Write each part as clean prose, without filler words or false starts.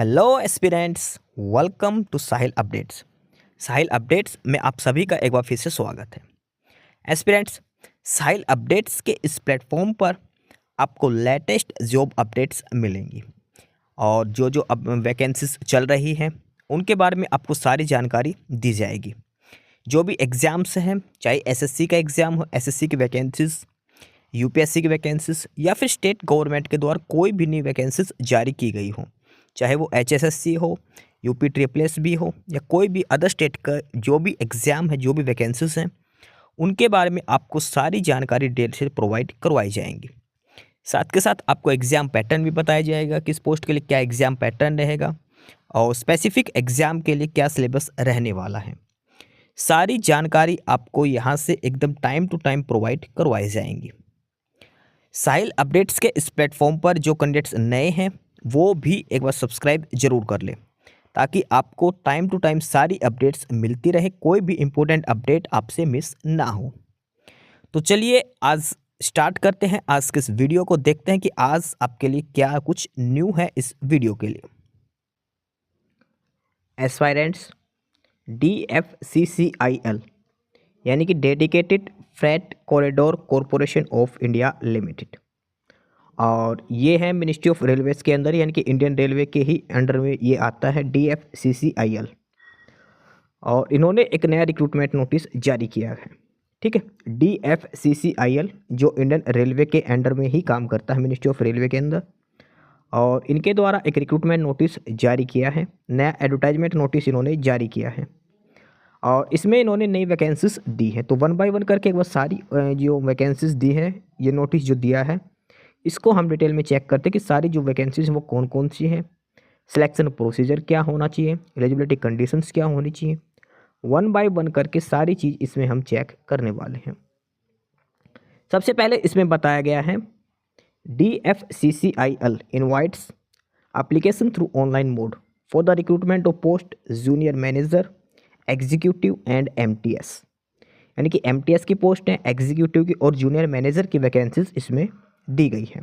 Hello aspirants, welcome to Sahil updates. Sahil updates में आप सभी का एक बार फिर से स्वागत है। एस्पिरेंट्स, साहिल अपडेट्स के इस प्लेटफॉर्म पर आपको लेटेस्ट जॉब अपडेट्स मिलेंगी और जो जो अब वैकेंसीज चल रही हैं उनके बारे में आपको सारी जानकारी दी जाएगी। जो भी एग्ज़ाम्स हैं, चाहे एसएससी का एग्ज़ाम हो, एसएससी की वैकेंसीज, यूपीएससी की वैकेंसीज या फिर स्टेट गवर्नमेंट के द्वारा कोई भी नई वैकेंसीज जारी की गई हो, चाहे वो एचएसएससी हो, यूपी ट्रिपल एस भी हो या कोई भी अदर स्टेट का जो भी एग्ज़ाम है, जो भी वैकेंसीज हैं, उनके बारे में आपको सारी जानकारी डिटेल से प्रोवाइड करवाई जाएंगी। साथ के साथ आपको एग्ज़ाम पैटर्न भी बताया जाएगा, किस पोस्ट के लिए क्या एग्ज़ाम पैटर्न रहेगा और स्पेसिफिक एग्ज़ाम के लिए क्या सिलेबस रहने वाला है। सारी जानकारी आपको यहाँ से एकदम टाइम टू टाइम प्रोवाइड करवाई जाएंगी। साहिल अपडेट्स के इस प्लेटफॉर्म पर जो कैंडिडेट्स नए हैं वो भी एक बार सब्सक्राइब जरूर कर लें ताकि आपको टाइम टू टाइम सारी अपडेट्स मिलती रहे, कोई भी इम्पोर्टेंट अपडेट आपसे मिस ना हो। तो चलिए आज स्टार्ट करते हैं आज के इस वीडियो को, देखते हैं कि आज आपके लिए क्या कुछ न्यू है इस वीडियो के लिए। एस्पायरेंट्स, DFCCIL यानी कि dedicated freight corridor corporation of India limited, और ये है मिनिस्ट्री ऑफ रेलवेज़ के अंदर, यानी कि इंडियन रेलवे के ही अंडर में ये आता है DFCCIL। और इन्होंने एक नया रिक्रूटमेंट नोटिस जारी किया है। ठीक है, DFCCIL जो इंडियन रेलवे के अंडर में ही काम करता है, मिनिस्ट्री ऑफ रेलवे के अंदर, और इनके द्वारा एक रिक्रूटमेंट नोटिस जारी किया है, नया एडवर्टाइजमेंट नोटिस इन्होंने जारी किया है और इसमें इन्होंने नई वैकेंसीज दी है। तो वन बाय वन करके एक बार सारी जो वैकेंसीज दी है, ये नोटिस जो दिया है, इसको हम डिटेल में चेक करते हैं कि सारी जो वैकेंसीज हैं वो कौन कौन सी हैं, सिलेक्शन प्रोसीजर क्या होना चाहिए, एलिजिबिलिटी कंडीशंस क्या होनी चाहिए, वन बाय वन करके सारी चीज़ इसमें हम चेक करने वाले हैं। सबसे पहले इसमें बताया गया है DFCCIL invites application through online mode for the recruitment of post junior manager, executive and MTS, यानी कि MTS की पोस्ट है, एग्जीक्यूटिव की और जूनियर मैनेजर की वैकेंसीज इसमें दी गई है।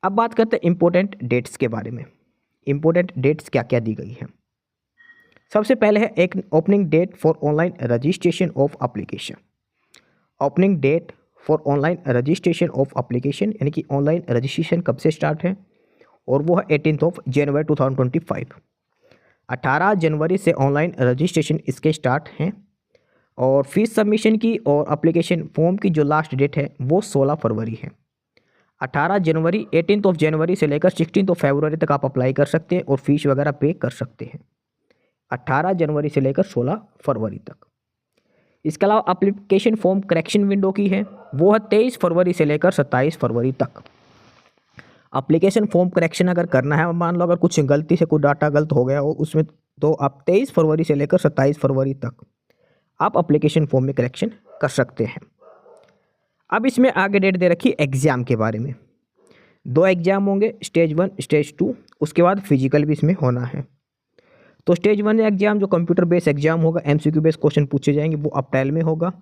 अब बात करते हैं इम्पोर्टेंट डेट्स के बारे में। इम्पोर्टेंट डेट्स क्या क्या दी गई है। सबसे पहले है एक opening date for online registration of application. Opening date for online registration of application, यानी कि ऑनलाइन रजिस्ट्रेशन कब से स्टार्ट है, और वो है 18 जनवरी 2025। 18 जनवरी से ऑनलाइन रजिस्ट्रेशन इसके स्टार्ट हैं और फीस सबमिशन की और एप्लीकेशन फॉर्म की जो लास्ट डेट है वो 16 फरवरी है। 18 जनवरी 18 जनवरी से लेकर 16 फरवरी तक आप अप्लाई कर सकते हैं और फीस वगैरह पे कर सकते हैं, 18 जनवरी से लेकर 16 फरवरी तक। इसके अलावा एप्लीकेशन फॉर्म करेक्शन विंडो की है, वो है 23 फरवरी से लेकर 27 फरवरी तक। एप्लीकेशन फॉर्म करेक्शन अगर करना है, मान लो अगर कुछ गलती से कोई डाटा गलत हो गया हो उसमें, तो आप 23 फरवरी से लेकर 27 फरवरी तक आप एप्लीकेशन फॉर्म में करेक्शन कर सकते हैं। अब इसमें आगे डेट दे रखी एग्ज़ाम के बारे में। 2 एग्ज़ाम होंगे, स्टेज 1 स्टेज 2, उसके बाद फिजिकल भी इसमें होना है। तो स्टेज 1 एग्ज़ाम जो कंप्यूटर बेस्ड एग्ज़ाम होगा, MCQ बेस्ड क्वेश्चन पूछे जाएंगे, वो अप्रैल में होगा,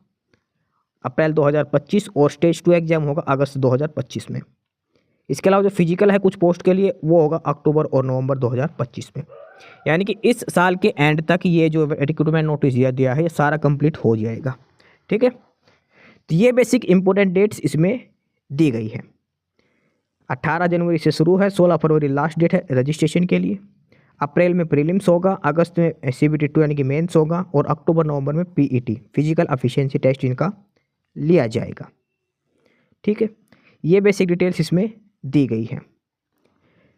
अप्रैल 2025, और स्टेज 2 एग्ज़ाम होगा अगस्त 2025 में। इसके अलावा जो फिजिकल है कुछ पोस्ट के लिए वो होगा अक्टूबर और नवंबर 2025 में, यानी कि इस साल के एंड तक ये जो रिक्रूटमेंट नोटिस दिया है ये सारा कंप्लीट हो जाएगा। ठीक है, तो ये बेसिक इंपॉर्टेंट डेट्स इसमें दी गई है। 18 जनवरी से शुरू है, 16 फरवरी लास्ट डेट है रजिस्ट्रेशन के लिए, अप्रैल में प्रीलिम्स होगा, अगस्त में CBT 2 यानी कि मेंस होगा, और अक्टूबर नवंबर में PET फिजिकल एफिशिएंसी टेस्ट इनका लिया जाएगा। ठीक है, ये बेसिक डिटेल्स इसमें दी गई है।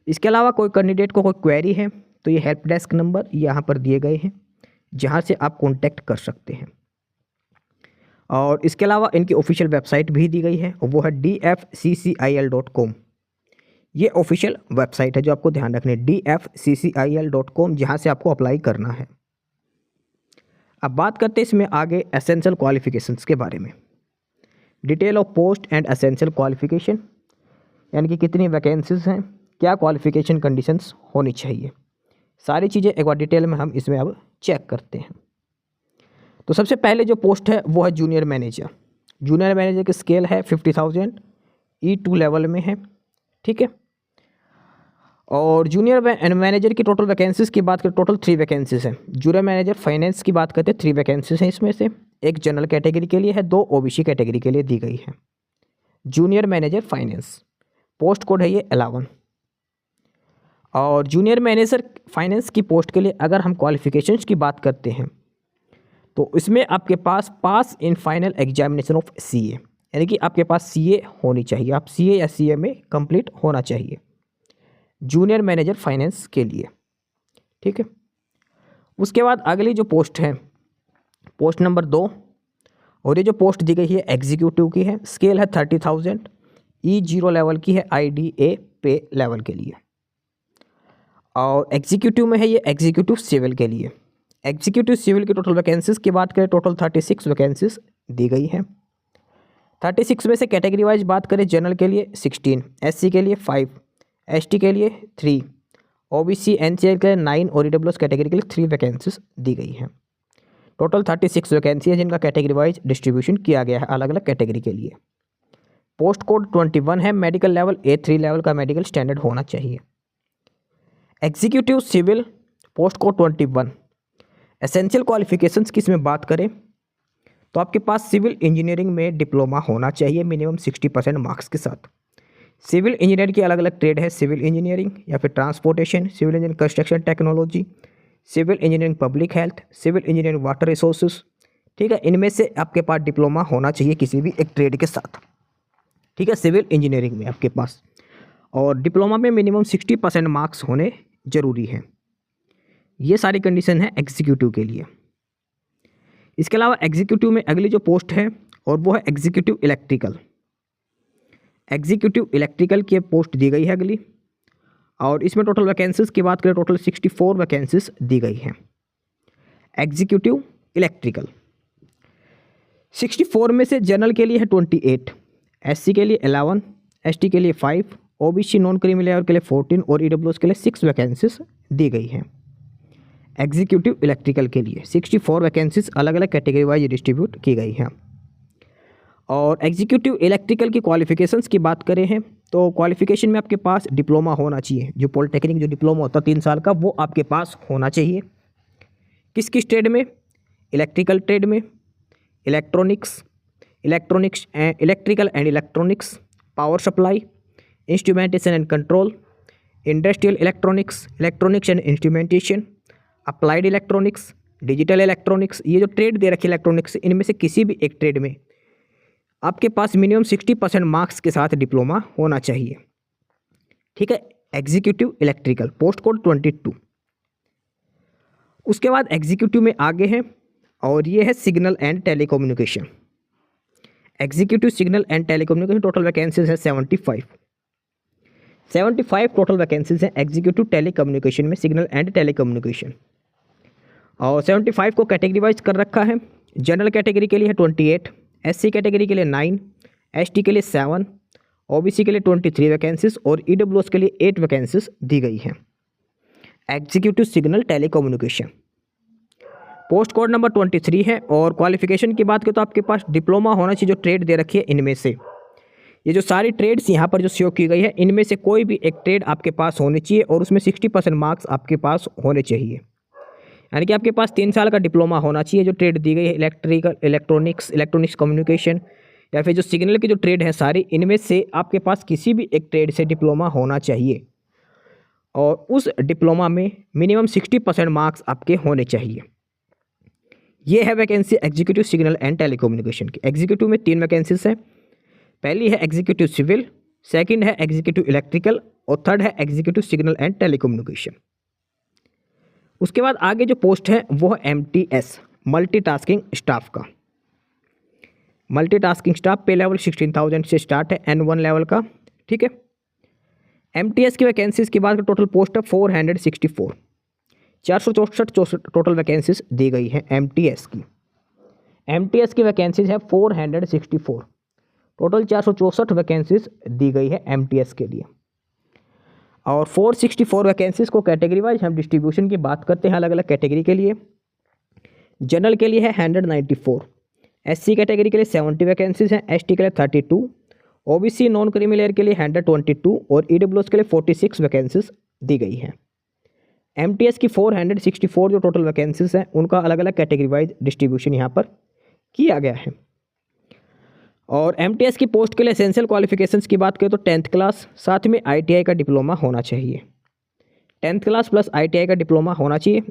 इसके अलावा कोई कैंडिडेट को कोई क्वेरी है तो ये हेल्प डेस्क नंबर यहाँ पर दिए गए हैं जहाँ से आप कांटेक्ट कर सकते हैं। और इसके अलावा इनकी ऑफिशियल वेबसाइट भी दी गई है, वो है DFCCIL.com। ये ऑफिशियल वेबसाइट है जो आपको ध्यान रखनी है, DFCCIL.com, जहाँ से आपको अप्लाई करना है। अब बात करते हैं इसमें आगे एसेंशियल क्वालिफिकेशंस के बारे में। Detail of post and essential qualification, यानी कि कितनी वैकेंसीज हैं, क्या क्वालिफिकेशन कंडीशंस होनी चाहिए, सारी चीज़ें एक बार डिटेल में हम इसमें अब चेक करते हैं। तो सबसे पहले जो पोस्ट है वो है जूनियर मैनेजर। जूनियर मैनेजर की स्केल है 50,000 E2 लेवल में है। ठीक है, और जूनियर मैनेजर की टोटल वैकेंसीज़ की बात करें, टोटल 3 वैकेंसीज़ हैं। जूनियर मैनेजर फाइनेंस की बात करते हैं, 3 वैकेंसीज़ हैं, इसमें से एक जनरल कैटेगरी के लिए है, 2 ओबीसी कैटेगरी के लिए दी गई है। Junior manager finance, post code है ये 11। और जूनियर मैनेजर फाइनेंस की पोस्ट के लिए अगर हम क्वालिफिकेशंस की बात करते हैं तो इसमें आपके पास in final examination of CA, यानी कि आपके पास सीए होनी चाहिए, आप सीए या सीए में कंप्लीट होना चाहिए जूनियर मैनेजर फाइनेंस के लिए, ठीक है। उसके बाद अगली जो पोस्ट है, पोस्ट नंबर 2, और ये जो पोस्ट दी गई है एग्जीक्यूटिव की है, स्केल है 30,000, E0 लेवल की है, IDA पे लेवल के लिए। और एग्जीक्यूटिव में है ये एग्जीक्यूटिव सिविल के लिए। एग्जीक्यूटिव सिविल की टोटल वैकेंसीज़ की बात करें, टोटल 36 वैकेंसीज दी गई हैं। 36 में से कैटेगरी वाइज बात करें, जनरल के लिए 16, SC के लिए 5, ST के लिए 3, OBC NCL के लिए 9 और EWS कैटेगरी के लिए 3 वैकेंसीज दी गई हैं। टोटल 36 वैकेंसी है जिनका कैटेगरी वाइज डिस्ट्रीब्यूशन किया गया है अलग अलग कैटेगरी के लिए। पोस्ट कोड 21 है, मेडिकल लेवल A3 लेवल का मेडिकल स्टैंडर्ड होना चाहिए। Executive civil post code 21। Essential qualifications की इसमें बात करें तो आपके पास सिविल इंजीनियरिंग में डिप्लोमा होना चाहिए मिनिमम 60% मार्क्स के साथ। सिविल इंजीनियरिंग की अलग अलग ट्रेड है, सिविल इंजीनियरिंग या फिर transportation, civil engineering construction technology, civil engineering public health, civil engineering water resources, ठीक है। इनमें से आपके पास डिप्लोमा होना चाहिए किसी भी एक ट्रेड के साथ, ठीक है, सिविल इंजीनियरिंग में आपके पास। और डिप्लोमा में मिनिमम 60% मार्क्स होने ज़रूरी हैं। ये सारी कंडीशन है एग्जीक्यूटिव के लिए। इसके अलावा एग्जीक्यूटिव में अगली जो पोस्ट है और वो है एग्जीक्यूटिव इलेक्ट्रिकल। एग्जीक्यूटिव इलेक्ट्रिकल की पोस्ट दी गई है अगली, और इसमें टोटल वैकेंसीज़ की बात करें, टोटल 64 वैकेंसीज दी गई हैं। एग्जीक्यूटिव इलेक्ट्रिकल 64 में से जनरल के लिए है 28, SC के लिए 11, ST के लिए 5, OBC नॉन क्रीमी लेयर के लिए 14 और EWS के लिए 6 वैकेंसीज दी गई हैं। एग्जीक्यूटिव इलेक्ट्रिकल के लिए 64 वैकेंसीज अलग अलग कैटेगरी वाइज डिस्ट्रीब्यूट की गई हैं। और एग्जीक्यूटिव इलेक्ट्रिकल की क्वालिफिकेशंस की बात करें हैं तो क्वालिफिकेशन में आपके पास डिप्लोमा होना चाहिए, जो पॉलिटेक्निक जो डिप्लोमा होता है 3 साल का, वो आपके पास होना चाहिए। किस किस ट्रेड में? इलेक्ट्रिकल ट्रेड में, electronics electrical and electronics, power supply, instrumentation and control, industrial electronics and instrumentation, applied electronics, digital electronics. ये जो ट्रेड दे रखी है इलेक्ट्रॉनिक्स, इनमें से किसी भी एक ट्रेड में आपके पास मिनिमम 60% मार्क्स के साथ डिप्लोमा होना चाहिए, ठीक है। Executive electrical post code 22। उसके बाद एग्जीक्यूटिव में आगे हैं और ये है signal and telecommunication. Executive signal and telecommunication total vacancies है 75 टोटल वैकेंसीज हैं एग्जीक्यूटिव टेलीकम्युनिकेशन में, सिग्नल एंड टेलीकम्युनिकेशन। और 75 को कैटेगरी वाइज कर रखा है। जनरल कैटेगरी के लिए है 28, SC कैटेगरी के लिए 9, ST के लिए 7, OBC के लिए 23 वैकेंसीज और EWS के लिए 8 वैकेंसीज दी गई हैं। Executive signal telecommunication post code number 23 है। और क्वालिफिकेशन की बात करें तो आपके पास डिप्लोमा होना चाहिए, जो ट्रेड दे रखी है इनमें से। ये जो सारी ट्रेड्स यहाँ पर जो शो की गई है, इनमें से कोई भी एक ट्रेड आपके पास होनी चाहिए और उसमें 60% मार्क्स आपके पास होने चाहिए, यानी कि आपके पास 3 साल का डिप्लोमा होना चाहिए। जो ट्रेड दी गई है इलेक्ट्रिकल इलेक्ट्रॉनिक्स कम्युनिकेशन या फिर जो सिग्नल की जो ट्रेड है सारी, इनमें से आपके पास किसी भी एक ट्रेड से डिप्लोमा होना चाहिए और उस डिप्लोमा में मिनिमम 60% मार्क्स आपके होने चाहिए। ये है vacancy executive signal and telecommunication की। एग्जीक्यूटिव में 3 वैकेंसीज है। पहली है एग्जीक्यूटिव सिविल, सेकंड है एग्जीक्यूटिव इलेक्ट्रिकल और थर्ड है एग्जीक्यूटिव सिग्नल एंड टेलीकम्युनिकेशन। उसके बाद आगे जो पोस्ट है वो है MTS मल्टीटास्किंग स्टाफ का। मल्टीटास्किंग स्टाफ पे लेवल 16,000 से स्टार्ट है, N1 लेवल का, ठीक है। MTS की वैकेंसीज की बात करें, टोटल पोस्ट है 464, 464 टोटल वैकेंसीज दी गई है MTS की। MTS की वैकेंसीज है 464, टोटल 464 वैकेंसीज दी गई है MTS के लिए। और 464 वैकेंसीज को कैटेगरी वाइज हम डिस्ट्रीब्यूशन की बात करते हैं अलग अलग कैटेगरी के लिए। जनरल के लिए है 194, SC कैटेगरी के लिए 70 वैकेंसीज हैं, ST के लिए 32, OBC नॉन क्रीमी लेयर के लिए 122 और EWS के लिए 46 वैकेंसीज दी गई है। एमटीएस की 464 जो टोटल वैकेंसीज हैं उनका अलग अलग कैटेगरी वाइज डिस्ट्रीब्यूशन यहाँ पर किया गया है। और एमटीएस की पोस्ट के लिए एसेंशियल क्वालिफिकेशंस की बात करें तो 10th क्लास, साथ में आईटीआई का डिप्लोमा होना चाहिए। 10th क्लास प्लस आईटीआई का डिप्लोमा होना चाहिए,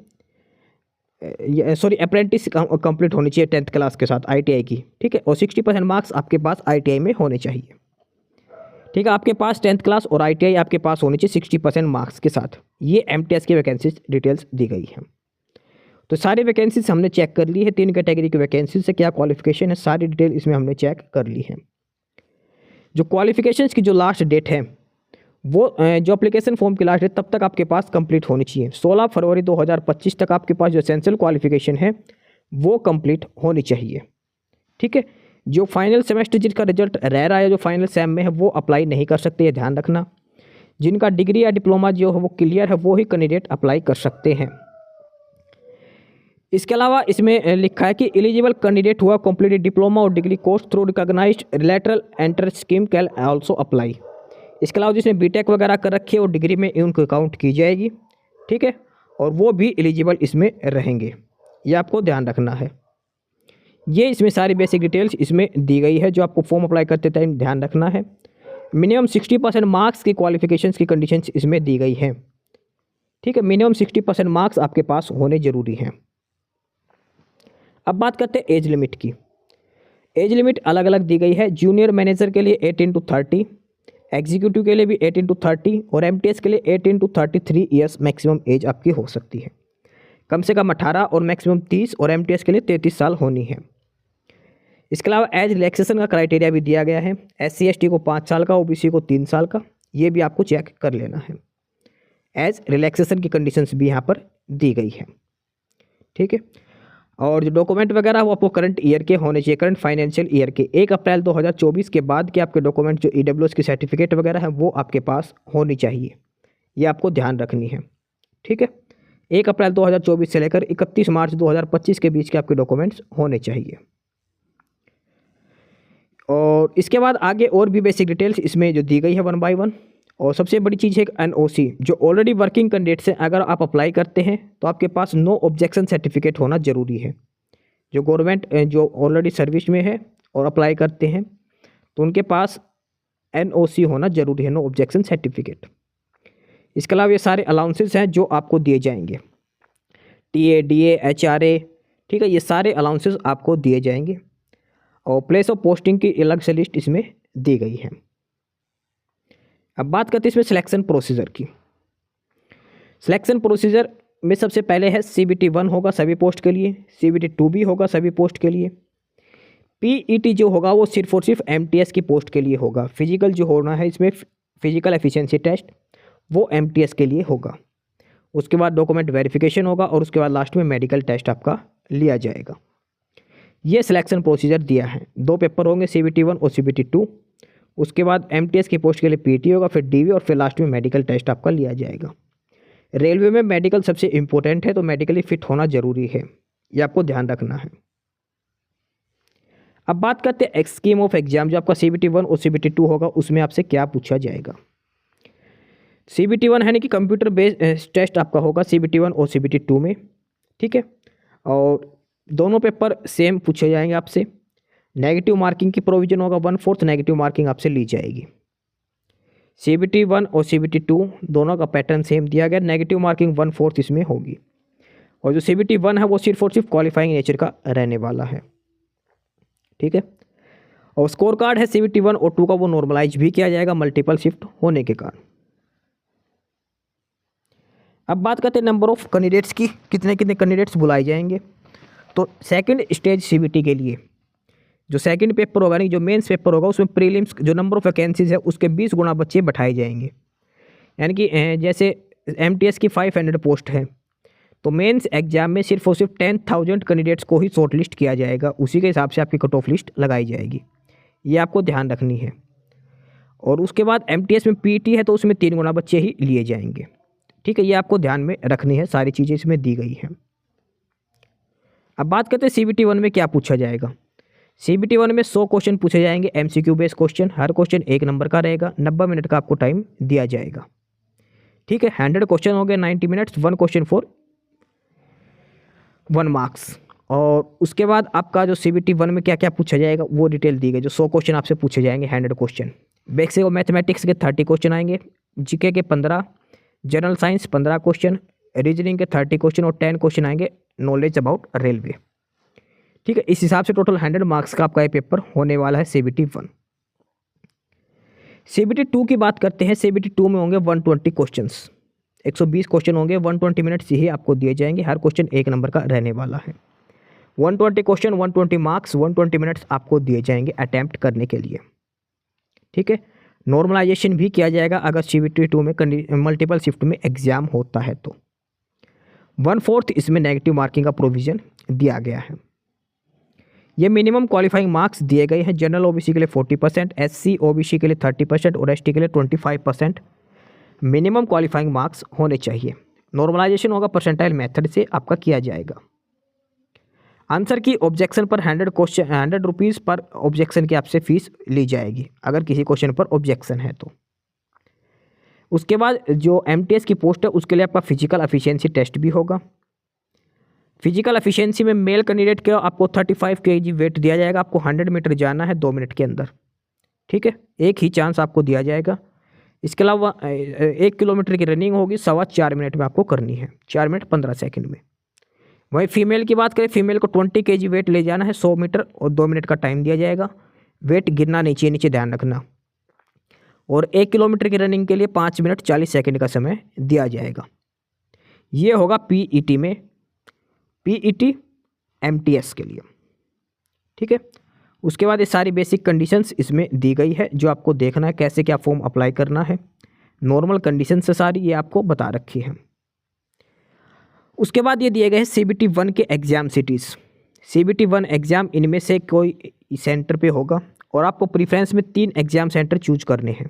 सॉरी अप्रेंटिस कंप्लीट होनी चाहिए 10th क्लास के साथ आईटीआई की, ठीक है। और 60% मार्क्स आपके पास आईटीआई में होने चाहिए, ठीक है। आपके पास 10th क्लास और आईटीआई आपके पास होनी चाहिए 60% मार्क्स के साथ। ये एमटीएस की वैकेंसीज डिटेल्स दी गई हैं। तो सारी वैकेंसीज हमने चेक कर ली है, 3 कैटेगरी की वैकेंसीज से क्या क्वालिफिकेशन है सारी डिटेल इसमें हमने चेक कर ली है। जो क्वालिफिकेशंस की जो लास्ट डेट है वो जो एप्लीकेशन फॉर्म की लास्ट डेट तब तक आपके पास कंप्लीट होनी चाहिए। 16 फरवरी 2025 तक आपके पास जो एसेंशियल क्वालिफिकेशन है वो कंप्लीट होनी चाहिए, ठीक है। जो फाइनल सेमेस्टर जिसका रिजल्ट रह रहा है, जो फाइनल सेम में है, वो अप्लाई नहीं कर सकते, ये ध्यान रखना। जिनका डिग्री या डिप्लोमा जो है वो क्लियर है वो ही कैंडिडेट अप्लाई कर सकते हैं। इसके अलावा इसमें लिखा है कि एलिजिबल कैंडिडेट हुआ कंप्लीटेड डिप्लोमा और degree course through recognised lateral entrance scheme can also apply. इसके अलावा जिसने बीटेक वगैरह कर रखी है और डिग्री में उनको काउंट की जाएगी, ठीक है, और वो भी एलिजिबल इसमें रहेंगे, ये आपको ध्यान रखना है। ये इसमें सारी बेसिक डिटेल्स इसमें दी गई है जो आपको फॉर्म अप्लाई करते टाइम ध्यान रखना है। मिनिमम 60% मार्क्स की क्वालिफिकेशंस की कंडीशंस इसमें दी गई हैं, ठीक है। मिनिमम 60% मार्क्स आपके पास होने जरूरी हैं। अब बात करते हैं एज लिमिट की। एज लिमिट अलग अलग दी गई है। जूनियर मैनेजर के लिए 18 to 30, एग्जीक्यूटिव के लिए भी 18 to 30 और एमटीएस के लिए 18 to 33 ईयर्स मैक्सिमम एज आपकी हो सकती है। कम से कम 18 और मैक्सिमम 30 और एमटीएस के लिए 33 साल होनी है। इसके अलावा एज रिलैक्सेशन का क्राइटेरिया भी दिया गया है। SC ST को 5 साल का, OBC को 3 साल का, ये भी आपको चेक कर लेना है। एज रिलैक्सेशन की कंडीशंस भी यहाँ पर दी गई है, ठीक है। और जो डॉक्यूमेंट वगैरह वो आपको करंट ईयर के होने चाहिए, करंट फाइनेंशियल ईयर के। 1 अप्रैल 2024 के बाद के आपके डॉक्यूमेंट जो EWS की सर्टिफिकेट वगैरह है वो आपके पास होनी चाहिए, ये आपको ध्यान रखनी है, ठीक है। 1 अप्रैल 2024 से लेकर 31 मार्च 2025 के बीच के आपके डॉक्यूमेंट्स होने चाहिए। और इसके बाद आगे और भी बेसिक डिटेल्स इसमें जो दी गई है 1 by 1। और सबसे बड़ी चीज़ है NOC, जो ऑलरेडी वर्किंग कैंडिडेट्स हैं, अगर आप अप्लाई करते हैं तो आपके पास नो ऑब्जेक्शन सर्टिफिकेट होना जरूरी है। जो गवर्नमेंट जो ऑलरेडी सर्विस में है और अप्लाई करते हैं तो उनके पास NOC होना जरूरी है, नो ऑब्जेक्शन सर्टिफिकेट। इसके अलावा ये सारे अलाउंसेस हैं जो आपको दिए जाएंगे, TA DA HRA, ठीक है, ये सारे अलाउंसेस आपको दिए जाएंगे। और प्लेस ऑफ पोस्टिंग की अलग से लिस्ट इसमें दी गई है। अब बात करते हैं इसमें सिलेक्शन प्रोसीजर की। सिलेक्शन प्रोसीजर में सबसे पहले है CBT 1 होगा सभी पोस्ट के लिए, CBT 2 भी होगा सभी पोस्ट के लिए। PET जो होगा वो सिर्फ और सिर्फ MTS की पोस्ट के लिए होगा। फिजिकल जो होना है इसमें फिजिकल एफिशिएंसी टेस्ट वो MTS के लिए होगा। उसके बाद डॉक्यूमेंट वेरिफिकेशन होगा और उसके बाद लास्ट में मेडिकल टेस्ट आपका लिया जाएगा। ये सिलेक्शन प्रोसीजर दिया है। 2 पेपर होंगे, CBT 1 और CBT 2। उसके बाद MTS की पोस्ट के लिए PET होगा, फिर DV और फिर लास्ट में मेडिकल टेस्ट आपका लिया जाएगा। रेलवे में मेडिकल सबसे इंपॉर्टेंट है तो मेडिकली फिट होना जरूरी है, ये आपको ध्यान रखना है। अब बात करते हैं स्कीम ऑफ एग्जाम, जो आपका CBT 1 और CBT 2 होगा उसमें आपसे क्या पूछा जाएगा। CBT 1 है ना कि कंप्यूटर बेस्ड टेस्ट आपका होगा CBT 1 और CBT 2 में, ठीक है। और दोनों पेपर सेम पूछे जाएंगे आपसे। नेगेटिव मार्किंग की प्रोविजन होगा, 1/4 नेगेटिव मार्किंग आपसे ली जाएगी। CBT 1 और CBT 2 दोनों का पैटर्न सेम दिया गया, नेगेटिव मार्किंग 1/4 इसमें होगी। और जो CBT 1 है वो सिर्फ और सिर्फ क्वालिफाइंग नेचर का रहने वाला है, ठीक है। और स्कोर कार्ड है CBT 1 और 2 का वो नॉर्मलाइज भी किया जाएगा मल्टीपल शिफ्ट होने के कारण। अब बात करते हैं नंबर ऑफ कैंडिडेट्स की, कितने कितने कैंडिडेट्स बुलाए जाएंगे। तो सेकंड स्टेज CBT के लिए जो सेकंड पेपर होगा नहीं, जो मेंस पेपर होगा उसमें प्रीलिम्स जो नंबर ऑफ वैकेंसीज है उसके 20 गुना बच्चे बैठाए जाएंगे। यानी कि जैसे MTS की 500 पोस्ट है तो मेंस एग्जाम में सिर्फ और सिर्फ 10,000 कैंडिडेट्स को ही शॉर्ट लिस्ट किया जाएगा, उसी के हिसाब से आपकी कट ऑफ लिस्ट लगाई जाएगी, ये आपको ध्यान रखनी है। और उसके बाद MTS में PET है तो उसमें 3 गुना बच्चे ही लिए जाएंगे, ठीक है, ये आपको ध्यान में रखनी है, सारी चीज़ें इसमें दी गई हैं। अब बात करते हैं CBT 1 में क्या पूछा जाएगा। CBT 1 में 100 क्वेश्चन पूछे जाएंगे, MCQ बेस्ड क्वेश्चन, हर क्वेश्चन 1 नंबर का रहेगा, 90 मिनट का आपको टाइम दिया जाएगा। ठीक है, 100 क्वेश्चन हो गए 90 मिनट्स, 1 क्वेश्चन फॉर 1 मार्क्स। और उसके बाद आपका जो CBT 1 में क्या क्या पूछा जाएगा वो डिटेल दी गई। जो 100 क्वेश्चन आपसे पूछे जाएंगे 100 क्वेश्चन। बेसिक और मैथमेटिक्स के 30 क्वेश्चन आएंगे, जीके के 15, जनरल साइंस 15 क्वेश्चन, रीजनिंग के 30 क्वेश्चन और 10 क्वेश्चन आएंगे नॉलेज अबाउट रेलवे। ठीक है, इस हिसाब से टोटल 100 मार्क्स का आपका ये पेपर होने वाला है CBT 1। CBT 2 की बात करते हैं। CBT 2 में होंगे 120 क्वेश्चंस, 120 क्वेश्चन होंगे, 120 मिनट्स ही आपको दिए जाएंगे। हर क्वेश्चन 1 नंबर का रहने वाला है। 120 क्वेश्चन, 120 मार्क्स, 120 मिनट्स आपको दिए जाएंगे अटैम्प्ट करने के लिए। ठीक है, नॉर्मलाइजेशन भी किया जाएगा अगर CBT 2 में मल्टीपल शिफ्ट में एग्जाम होता है तो। 1/4 इसमें नेगेटिव मार्किंग का प्रोविज़न दिया गया है। ये मिनिमम क्वालिफाइंग मार्क्स दिए गए हैं। जनरल OBC के लिए 40%, SC OBC के लिए 30% और ST के लिए 25% मिनिमम क्वालिफाइंग मार्क्स होने चाहिए। नॉर्मलाइजेशन होगा परसेंटाइल मेथड से आपका किया जाएगा। आंसर की ऑब्जेक्शन पर 100 रुपीज़ पर ऑब्जेक्शन की आपसे फीस ली जाएगी अगर किसी क्वेश्चन पर ऑब्जेक्शन है तो। उसके बाद जो MTS की पोस्ट है उसके लिए आपका फिजिकल एफिशिएंसी टेस्ट भी होगा। फिजिकल एफिशिएंसी में मेल कैंडिडेट के आपको 35 kg वेट दिया जाएगा। आपको 100 मीटर जाना है 2 मिनट के अंदर। ठीक है, एक ही चांस आपको दिया जाएगा। इसके अलावा 1 किलोमीटर की रनिंग होगी 4.25 मिनट में आपको करनी है, 4 मिनट 15 सेकंड में। वहीं फीमेल की बात करें, फीमेल को 20 kg वेट ले जाना है 100 मीटर और 2 मिनट का टाइम दिया जाएगा। वेट गिरना नहीं चाहिए, नीचे ध्यान रखना। और 1 किलोमीटर की रनिंग के लिए 5 मिनट 40 सेकंड का समय दिया जाएगा। ये होगा PET में, PET MTS के लिए। ठीक है, उसके बाद ये सारी बेसिक कंडीशंस इसमें दी गई है जो आपको देखना है कैसे क्या फॉर्म अप्लाई करना है। नॉर्मल कंडीशन से सारी ये आपको बता रखी है। उसके बाद ये दिए गए हैं CBT 1 के एग्ज़ाम सिटीज़। CBT 1 एग्ज़ाम इनमें से कोई सेंटर पे होगा और आपको प्रीफ्रेंस में 3 एग्ज़ाम सेंटर चूज करने हैं।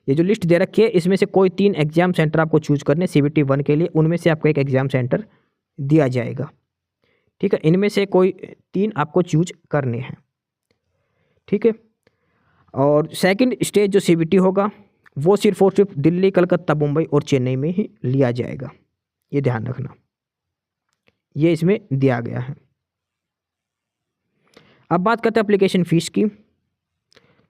ये जो लिस्ट दे रखी है इसमें से कोई 3 एग्ज़ाम सेंटर आपको चूज करने CBT 1 के लिए, उनमें से आपको एक एग्ज़ाम सेंटर दिया जाएगा। ठीक है, इनमें से कोई 3 आपको चूज करने हैं। ठीक है, और सेकंड स्टेज जो CBT होगा वो सिर्फ और सिर्फ दिल्ली, कलकत्ता, मुंबई और चेन्नई में ही लिया जाएगा। ये ध्यान रखना, ये इसमें दिया गया है। अब बात करते हैं एप्लीकेशन फ़ीस की।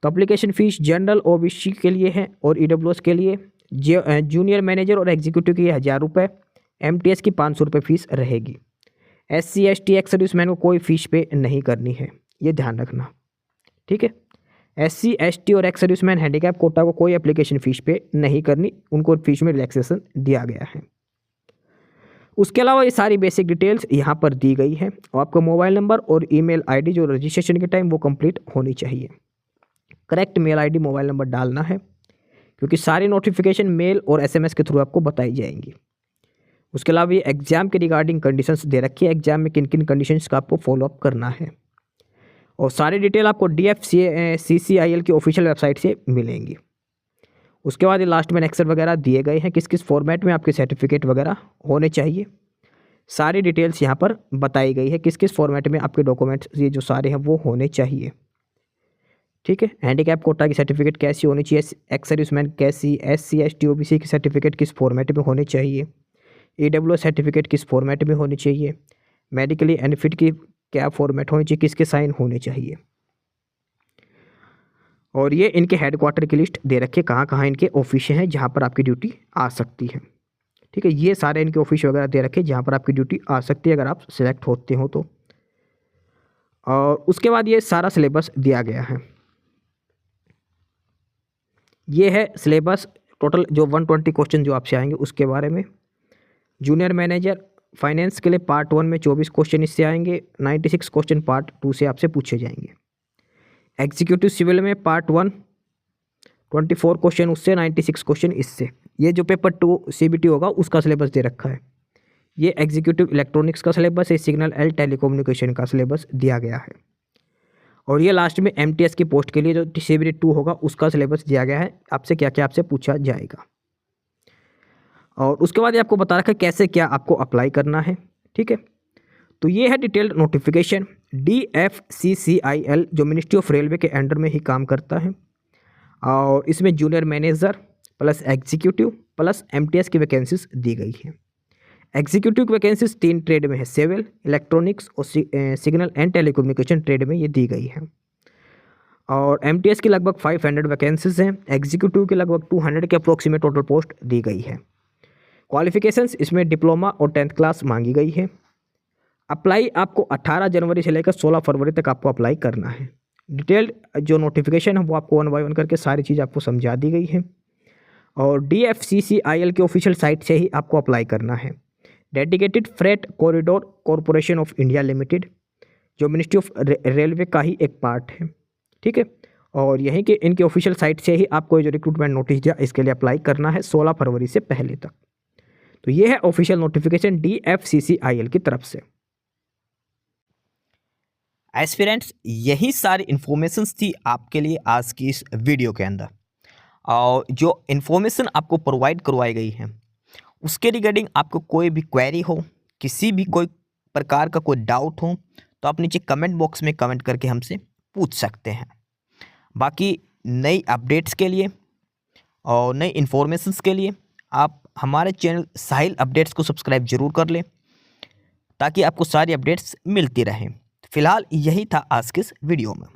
तो एप्लीकेशन फ़ीस जनरल OBC के लिए है और EWS के लिए, जूनियर मैनेजर और एग्जीक्यूटिव के लिए 1000 रुपये, MTS की 500 रुपये फ़ीस रहेगी। SC ST एक्स सर्विसमैन को कोई फ़ीस पे नहीं करनी है, ये ध्यान रखना। ठीक है, SC ST और एक्स सर्विसमैन हैंडीकैप कोटा को कोई एप्लीकेशन फ़ीस पे नहीं करनी, उनको फ़ीस में रिलैक्सेशन दिया गया है। उसके अलावा ये सारी बेसिक डिटेल्स यहाँ पर दी गई है और आपका मोबाइल नंबर और ईमेल आईडी जो रजिस्ट्रेशन के टाइम वो कंप्लीट होनी चाहिए। Correct mail ID mobile number डालना है क्योंकि सारी नोटिफिकेशन मेल और SMS के थ्रू आपको बताई जाएंगी। उसके अलावा ये एग्ज़ाम के रिगार्डिंग कंडीशंस दे रखी है, एग्जाम में किन किन कंडीशंस का आपको फॉलोअप करना है और सारी डिटेल आपको DFCCIL की ऑफिशियल वेबसाइट से मिलेंगी। उसके बाद ये लास्ट में नेक्स्ट वगैरह दिए गए हैं, किस किस फॉर्मेट में आपके सर्टिफिकेट वगैरह होने चाहिए। सारी डिटेल्स यहाँ पर बताई गई है, किस किस फॉर्मेट में आपके डॉक्यूमेंट्स ये जो सारे हैं वो होने चाहिए। ठीक है, हैंडीकैप कोटा की सर्टिफिकेट कैसी होनी चाहिए, एक्स सर्विसमैन कैसी, SC ST OBC की सर्टिफिकेट किस फॉर्मेट में होने चाहिए, EWS सर्टिफिकेट किस फॉर्मेट में होनी चाहिए, मेडिकली अनफिट की क्या फॉर्मेट होनी चाहिए, किसके साइन होने चाहिए। और ये इनके हेडक्वार्टर की लिस्ट दे रखी है, कहाँ कहाँ इनके ऑफिस हैं जहाँ पर आपकी ड्यूटी आ सकती है। ठीक है, ये सारे इनके ऑफिस वगैरह दे रखे जहाँ पर आपकी ड्यूटी आ सकती है अगर आप सिलेक्ट होते हो तो। और उसके बाद ये सारा सिलेबस दिया गया है। ये है सिलेबस टोटल जो 120 क्वेश्चन जो आपसे आएंगे उसके बारे में। जूनियर मैनेजर फाइनेंस के लिए पार्ट 1 में 24 क्वेश्चन इससे आएंगे, 96 क्वेश्चन पार्ट 2 से आपसे पूछे जाएंगे। एग्जीक्यूटिव सिविल में पार्ट 1 24 क्वेश्चन उससे, 96 क्वेश्चन इससे। ये जो पेपर 2 CBT होगा उसका सिलेबस दे रखा है। ये एग्जीक्यूटिव इलेक्ट्रॉनिक्स का सिलेबस है, सिग्नल एंड टेलीकम्युनिकेशन का सिलेबस दिया गया है। और ये लास्ट में MTS की पोस्ट के लिए जो CBT 2 होगा उसका सिलेबस दिया गया है, आपसे क्या क्या आपसे पूछा जाएगा। और उसके बाद ये आपको बता रखा है कैसे क्या आपको अप्लाई करना है। ठीक है, तो ये है डिटेल्ड नोटिफिकेशन। DFCCIL जो मिनिस्ट्री ऑफ रेलवे के अंडर में ही काम करता है और इसमें junior manager plus executive plus MTS की वैकेंसीज दी गई हैं। एग्जीक्यूटिव की वैकेंसीज 3 ट्रेड में है, सिविल, इलेक्ट्रॉनिक्स और सिग्नल एंड टेलीकम्युनिकेशन ट्रेड में ये दी गई है। और एमटीएस की लगभग 500 वैकेंसीज हैं। एग्जीक्यूटिव की लगभग 200 के अप्रोक्सीमेट टोटल पोस्ट दी गई है। क्वालिफिकेशंस इसमें डिप्लोमा और 10th क्लास मांगी गई है। अप्लाई आपको 18 जनवरी से लेकर 16 फरवरी तक आपको अप्लाई करना है। डिटेल्ड जो नोटिफिकेशन है वो आपको 1 बाय 1 करके सारी चीज़ आपको समझा दी गई है। और DFCCIL के ऑफिशियल साइट से ही आपको अप्लाई करना है। Dedicated freight corridor corporation of India limited, जो मिनिस्ट्री ऑफ रेलवे का ही एक पार्ट है, ठीक है। और यहीं के इनके ऑफिशियल साइट से ही आपको जो रिक्रूटमेंट नोटिस दिया इसके लिए अप्लाई करना है 16 फरवरी से पहले तक। तो ये है ऑफिशियल नोटिफिकेशन DFCCIL की तरफ से। एस्पिरेंट्स, यही सारी इन्फॉर्मेशंस थी आपके लिए आज की इस वीडियो के अंदर। और जो इन्फॉर्मेशन आपको प्रोवाइड करवाई गई है उसके रिगार्डिंग आपको कोई भी क्वेरी हो, किसी भी कोई प्रकार का कोई डाउट हो, तो आप नीचे कमेंट बॉक्स में कमेंट करके हमसे पूछ सकते हैं। बाकी नई अपडेट्स के लिए और नई इन्फॉर्मेशंस के लिए आप हमारे चैनल साहिल अपडेट्स को सब्सक्राइब जरूर कर लें, ताकि आपको सारी अपडेट्स मिलती रहें। फिलहाल यही था आज के इस वीडियो में।